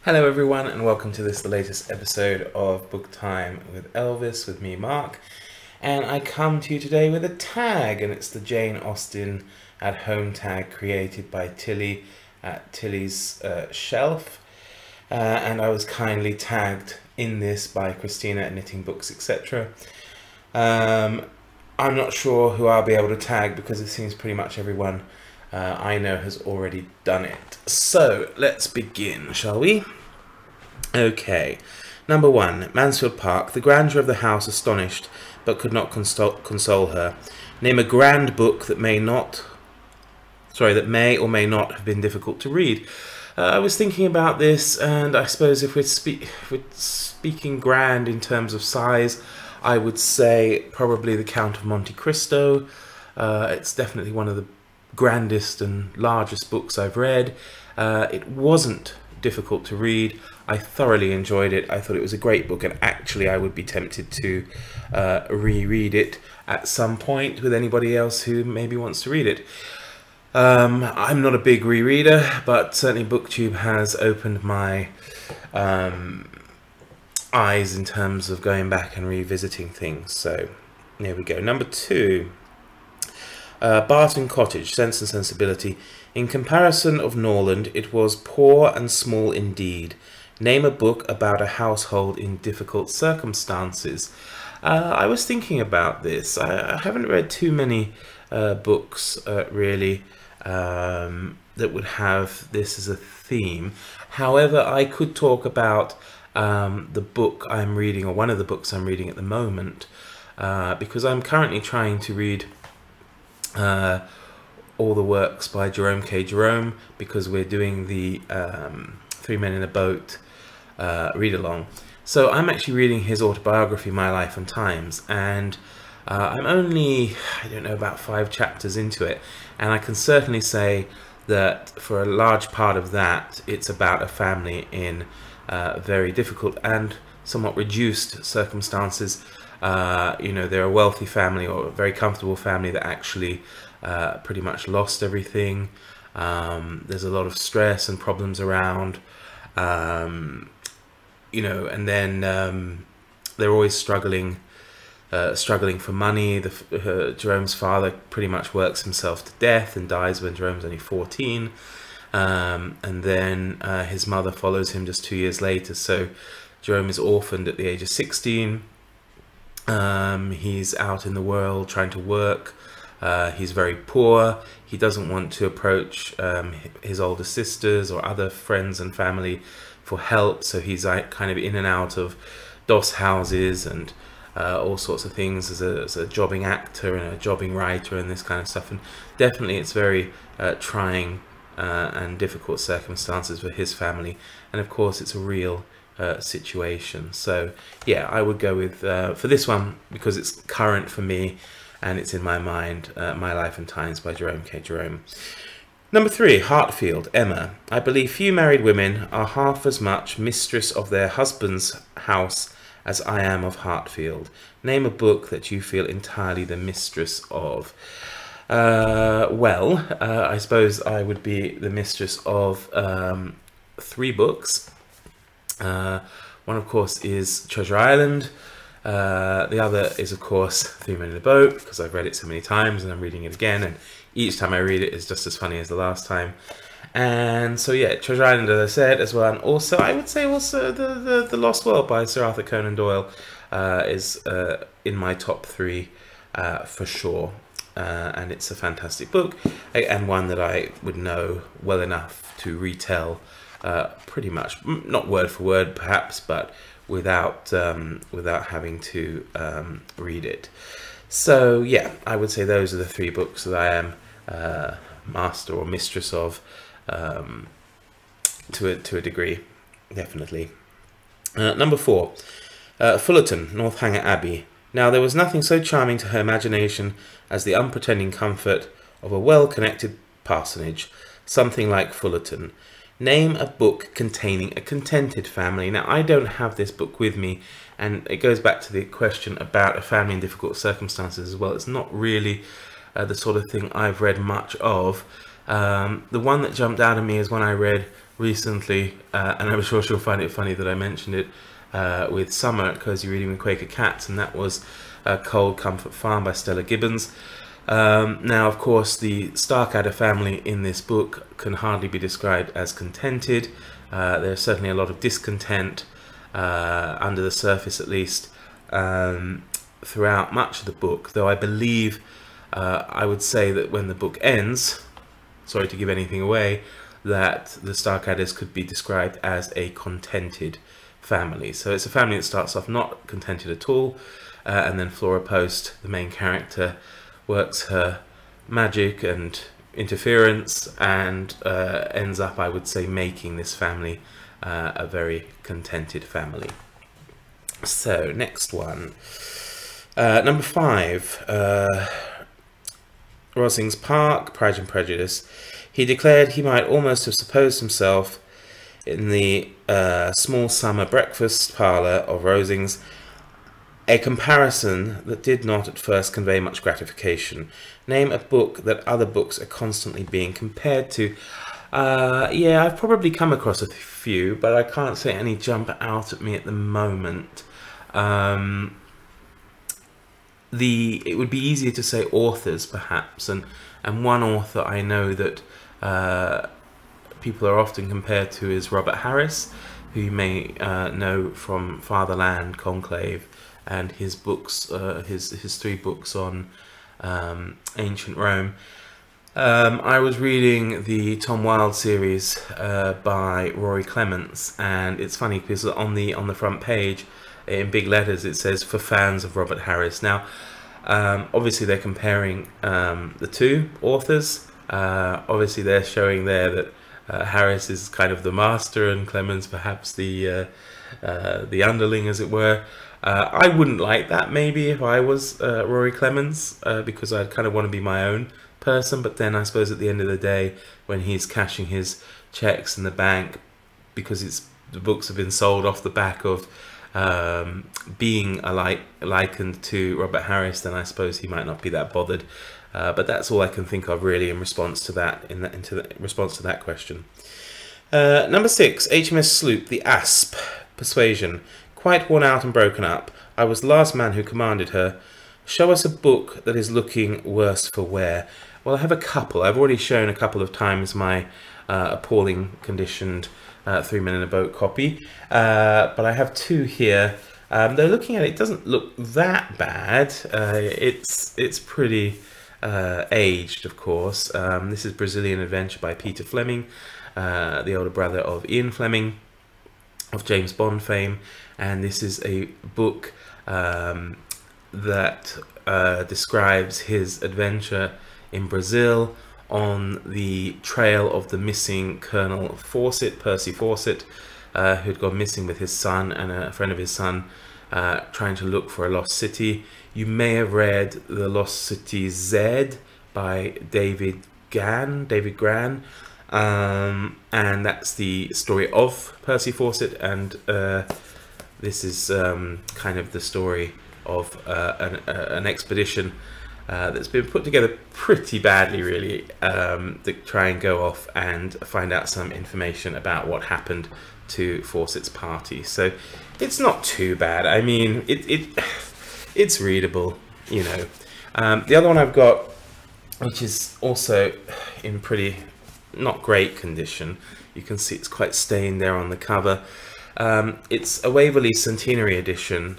Hello everyone and welcome to the latest episode of Book Time with Elvis, with me Mark, and I come to you today with a tag, and it's the Jane Austen at Home tag created by Tilly at Tilly's Shelf, and I was kindly tagged in this by Cristina at Knitting Books etc. I'm not sure who I'll be able to tag because it seems pretty much everyone I know has already done it. So let's begin, shall we? Okay, number 1, Mansfield Park. The grandeur of the house astonished, but could not console her. Name a grand book that may or may not have been difficult to read. I was thinking about this, and I suppose if we're speaking grand in terms of size, I would say probably The Count of Monte Cristo. It's definitely one of the grandest and largest books I've read. It wasn't difficult to read. I thoroughly enjoyed it. I thought it was a great book, and actually I would be tempted to reread it at some point with anybody else who maybe wants to read it. I'm not a big rereader, but certainly BookTube has opened my eyes in terms of going back and revisiting things. So there we go. Number 2, Barton Cottage, Sense and Sensibility. In comparison of Norland, it was poor and small indeed. Name a book about a household in difficult circumstances. I was thinking about this. I haven't read too many books really that would have this as a theme. However, I could talk about the book I'm reading, or one of the books I'm reading at the moment, because I'm currently trying to read all the works by Jerome K. Jerome, because we're doing the Three Men in a Boat read-along. So I'm actually reading his autobiography, My Life and Times, and I'm only, I don't know, about 5 chapters into it, and I can certainly say that for a large part of that, it's about a family in very difficult and somewhat reduced circumstances. You know, they're a wealthy family, or a very comfortable family, that actually pretty much lost everything. There's a lot of stress and problems around, you know, and then they're always struggling for money. Jerome's father pretty much works himself to death and dies when Jerome's only 14, and then his mother follows him just 2 years later. So Jerome is orphaned at the age of 16. He's out in the world trying to work. He's very poor. He doesn't want to approach his older sisters or other friends and family for help, so he's kind of in and out of doss houses and all sorts of things as a jobbing actor and a jobbing writer and this kind of stuff. And definitely it's very trying and difficult circumstances for his family, and of course it's a real situation. So yeah, I would go with for this one, because it's current for me and it's in my mind, My Life and Times by Jerome K. Jerome. Number 3, Heartfield, Emma. I believe few married women are half as much mistress of their husband's house as I am of Hartfield. Name a book that you feel entirely the mistress of. Well, I suppose I would be the mistress of 3 books. One, of course, is Treasure Island. The other is, of course, Three Men in a Boat, because I've read it so many times and I'm reading it again, and each time I read it is just as funny as the last time. And so yeah, Treasure Island, as I said, as well. And also, I would say also the Lost World by Sir Arthur Conan Doyle is in my top 3 for sure. And it's a fantastic book, and one that I would know well enough to retell pretty much, not word for word perhaps, but without having to read it. So yeah, I would say those are the 3 books that I am master or mistress of, to a degree, definitely. Number 4, Fullerton, Northanger Abbey. Now, there was nothing so charming to her imagination as the unpretending comfort of a well-connected parsonage, something like Fullerton. Name a book containing a contented family. Now, I don't have this book with me, and it goes back to the question about a family in difficult circumstances as well. It's not really the sort of thing I've read much of. The one that jumped out at me is when I read recently, and I'm sure she'll find it funny that I mentioned it, with Summer at Cozy Reading with Quaker Cats, and that was Cold Comfort Farm by Stella Gibbons. Now, of course, the Starkadder family in this book can hardly be described as contented. There's certainly a lot of discontent, under the surface at least, throughout much of the book, though I believe, I would say that when the book ends, sorry to give anything away, that the Starkadders could be described as a contented family. So it's a family that starts off not contented at all, and then Flora Post, the main character, works her magic and interference and ends up, I would say, making this family a very contented family. So, next one. Number 5. Rosings Park, Pride and Prejudice. He declared he might almost have supposed himself in the small summer breakfast parlour of Rosings, a comparison that did not at first convey much gratification. Name a book that other books are constantly being compared to. Yeah, I've probably come across a few, but I can't say any jump out at me at the moment. It would be easier to say authors, perhaps, and one author I know that people are often compared to is Robert Harris, who you may know from Fatherland, Conclave, and his books, his 3 books on ancient Rome. I was reading the Tom Wilde series by Rory Clements, and it's funny because on the front page, in big letters, it says "for fans of Robert Harris." Now, obviously they're comparing the 2 authors. Obviously they're showing there that Harris is kind of the master and Clements perhaps the underling, as it were. I wouldn't like that maybe if I was Rory Clements, because I'd kind of want to be my own person, but then I suppose at the end of the day, when he's cashing his checks in the bank, because the books have been sold off the back of being likened to Robert Harris, then I suppose he might not be that bothered. But that's all I can think of really in response to that, in response to that question. Number 6, HMS Sloop, the Asp, Persuasion. Quite worn out and broken up. I was the last man who commanded her. Show us a book that is looking worse for wear. Well, I have a couple. I've already shown a couple of times my appalling conditioned 3 Men in a Boat copy, but I have 2 here. Though looking at it, it doesn't look that bad. It's pretty aged, of course. This is Brazilian Adventure by Peter Fleming, the older brother of Ian Fleming, of James Bond fame, and this is a book that describes his adventure in Brazil on the trail of the missing Colonel Fawcett, Percy Fawcett, who'd gone missing with his son and a friend of his son, trying to look for a lost city. You may have read The Lost City Z by David Gran, and that's the story of Percy Fawcett, and this is kind of the story of an expedition that's been put together pretty badly, really, to try and go off and find out some information about what happened to Fawcett's party. So it's not too bad. I mean, it's readable, you know. The other one I've got, which is also in pretty not great condition, you can see it's quite stained there on the cover. It's a Waverley Centenary edition.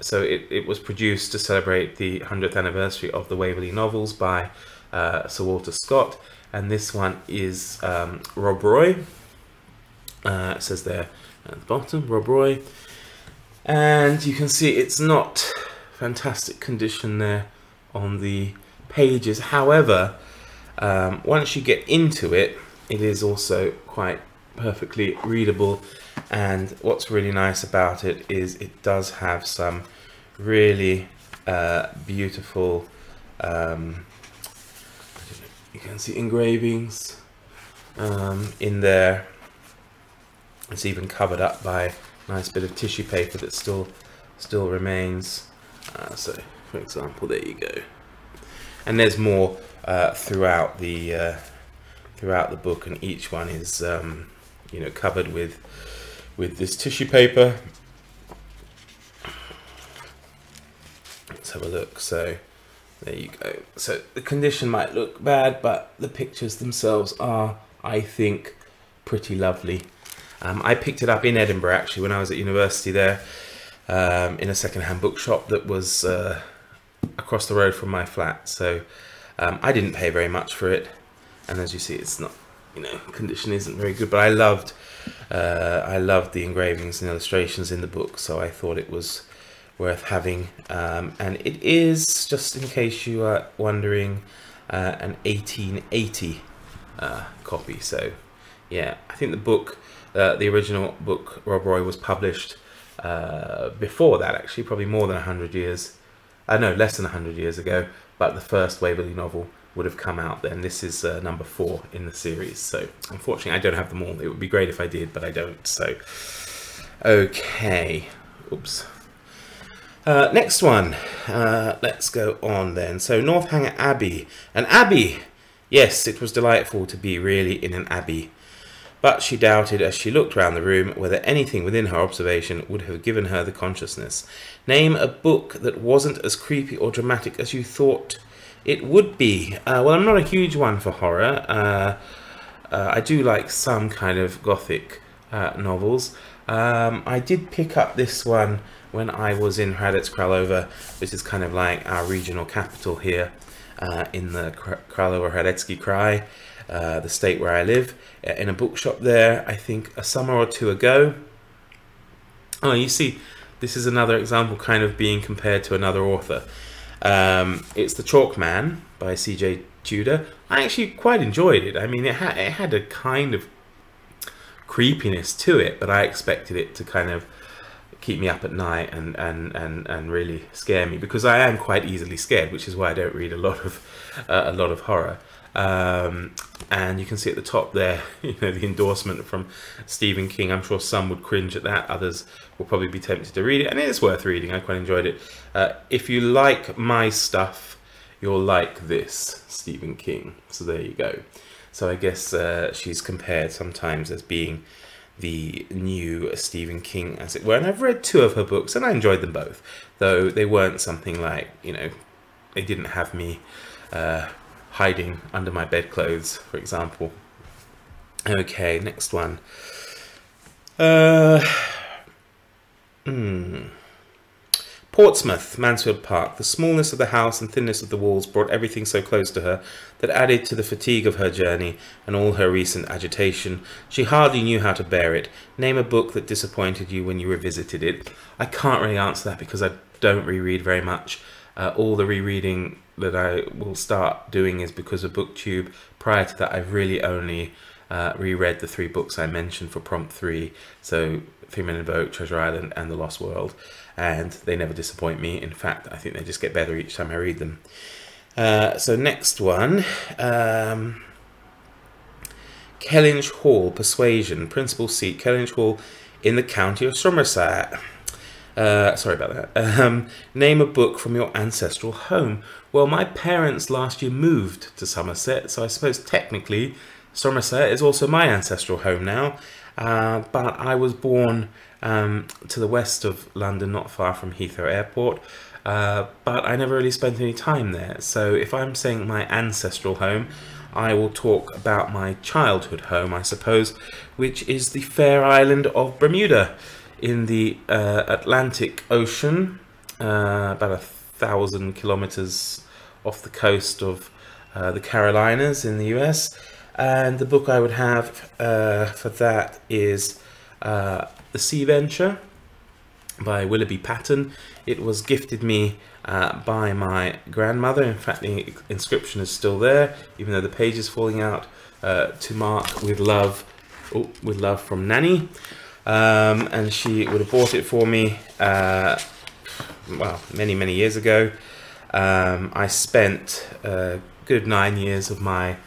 So it was produced to celebrate the 100th anniversary of the Waverley novels by Sir Walter Scott, and this one is Rob Roy. It says there at the bottom, Rob Roy, and you can see it's not fantastic condition there on the pages. However, once you get into it, it is also quite perfectly readable, and what's really nice about it is it does have some really beautiful, you can see engravings in there. It's even covered up by a nice bit of tissue paper that still remains. So for example, there you go, and there's more throughout the throughout the book, and each one is you know, covered with this tissue paper. Let's have a look. So there you go. So the condition might look bad, but the pictures themselves are, I think, pretty lovely. I picked it up in Edinburgh actually when I was at university there, in a second-hand bookshop that was across the road from my flat. So I didn't pay very much for it, and as you see, it's not, you know, condition isn't very good, but I loved the engravings and illustrations in the book, so I thought it was worth having. And it is, just in case you are wondering, an 1880 copy. So yeah, I think the book, the original book, Rob Roy, was published before that, actually, probably more than 100 years. No, less than 100 years ago, but the first Waverley novel would have come out then. This is number 4 in the series. So unfortunately, I don't have them all. It would be great if I did, but I don't. So, okay. Oops. Next one. Let's go on then. So Northanger Abbey. An abbey! Yes, it was delightful to be really in an abbey. But she doubted as she looked round the room whether anything within her observation would have given her the consciousness. Name a book that wasn't as creepy or dramatic as you thought it would be. Well, I'm not a huge one for horror. I do like some kind of gothic novels. I did pick up this one when I was in Hradec Králové, which is kind of like our regional capital here in the Králové-Hradecký Kraj, the state where I live, in a bookshop there, I think a summer or two ago. Oh, you see, this is another example kind of being compared to another author. It's The Chalk Man by C.J. Tudor. I actually quite enjoyed it. I mean, it had a kind of creepiness to it, but I expected it to kind of keep me up at night and really scare me, because I am quite easily scared, which is why I don't read a lot of horror. And you can see at the top there, you know, the endorsement from Stephen King. I'm sure some would cringe at that, others will probably be tempted to read it, and it is worth reading. I quite enjoyed it. If you like my stuff, you'll like this, Stephen King. So there you go. So I guess she's compared sometimes as being the new Stephen King, as it were. And I've read 2 of her books, and I enjoyed them both, though they weren't something like, you know, they didn't have me hiding under my bedclothes, for example. Okay, next one. Portsmouth, Mansfield Park. The smallness of the house and thinness of the walls brought everything so close to her that added to the fatigue of her journey and all her recent agitation. She hardly knew how to bear it. Name a book that disappointed you when you revisited it. I can't really answer that because I don't reread very much. All the rereading that I will start doing is because of BookTube. Prior to that, I've really only reread the 3 books I mentioned for prompt 3. So 3 Men in a Boat, Treasure Island, and The Lost World. And they never disappoint me. In fact, I think they just get better each time I read them. So next one. Kellynch Hall, Persuasion. Principal seat, Kellynch Hall in the county of Somerset. Sorry about that. Name a book from your ancestral home. Well, my parents last year moved to Somerset, so I suppose technically Somerset is also my ancestral home now. But I was born to the west of London, not far from Heathrow Airport. But I never really spent any time there. So if I'm saying my ancestral home, I will talk about my childhood home, I suppose, which is the fair island of Bermuda in the Atlantic Ocean, about 1,000 kilometers off the coast of the Carolinas in the US. And the book I would have for that is The Sea Venture by Willoughby Patten. It was gifted me by my grandmother. In fact, the inscription is still there, even though the page is falling out. To Mark, with love, from Nanny. And she would have bought it for me, well, many years ago. I spent a good 9 years of my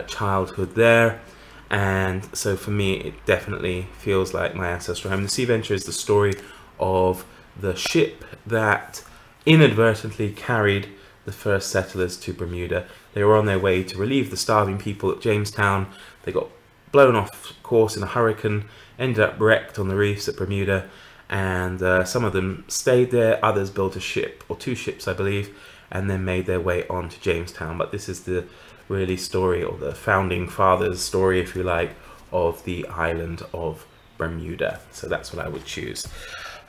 childhood there, and so for me it definitely feels like my ancestral home. The Sea Venture is the story of the ship that inadvertently carried the first settlers to Bermuda. They were on their way to relieve the starving people at Jamestown. They got blown off course in a hurricane, ended up wrecked on the reefs at Bermuda, and some of them stayed there, others built a ship, or 2 ships I believe, and then made their way on to Jamestown. But this is the really story, or the founding fathers story if you like, of the island of Bermuda. So that's what I would choose.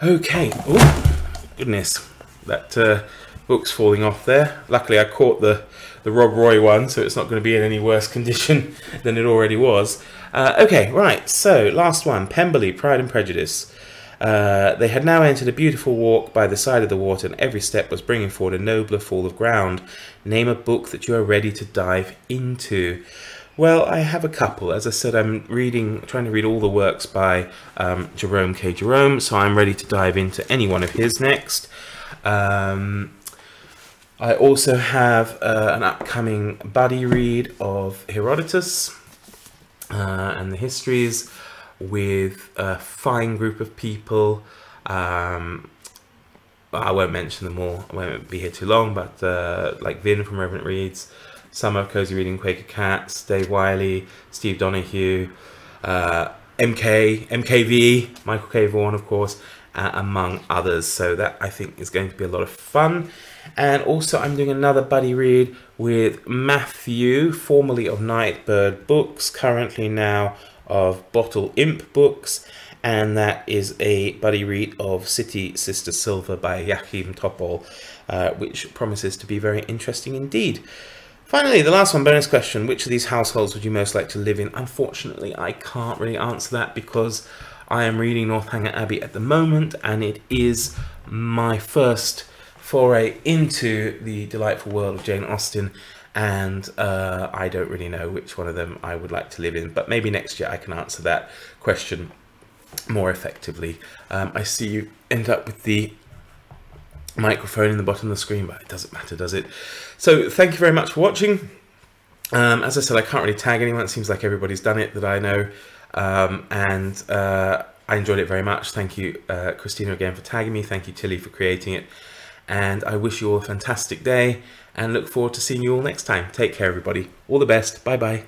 Okay, oh goodness, that book's falling off there. Luckily I caught the Rob Roy one, so it's not going to be in any worse condition than it already was. Okay, right, so last one, Pemberley, Pride and Prejudice. They had now entered a beautiful walk by the side of the water, and every step was bringing forward a nobler fall of ground. Name a book that you are ready to dive into. Well, I have a couple. As I said, I'm trying to read all the works by Jerome K. Jerome, so I'm ready to dive into any one of his next. I also have an upcoming buddy read of Herodotus and the histories, with a fine group of people. I won't mention them all, I won't be here too long, but like Vin from Reverent Reads, Summer of Cozy Reading, Quaker Cats, Dave Wiley, Steve Donoghue, MKV, Michael K. Vaughan of course, among others. So that I think is going to be a lot of fun. And also I'm doing another buddy read with Matthew, formerly of Nightbird Books, currently now of Bottle Imp Books, and that is a buddy read of City Sister Silver by Joachim Topol, which promises to be very interesting indeed. Finally, the last one, bonus question, which of these households would you most like to live in? Unfortunately, I can't really answer that because I am reading Northanger Abbey at the moment, and it is my first foray into the delightful world of Jane Austen, and I don't really know which one of them I would like to live in, but maybe next year I can answer that question more effectively. I see you end up with the microphone in the bottom of the screen, but it doesn't matter, does it? So thank you very much for watching. As I said, I can't really tag anyone. It seems like everybody's done it that I know, and I enjoyed it very much. Thank you, Cristina, again for tagging me. Thank you, Tilly, for creating it. And I wish you all a fantastic day and look forward to seeing you all next time. Take care, everybody. All the best. Bye-bye.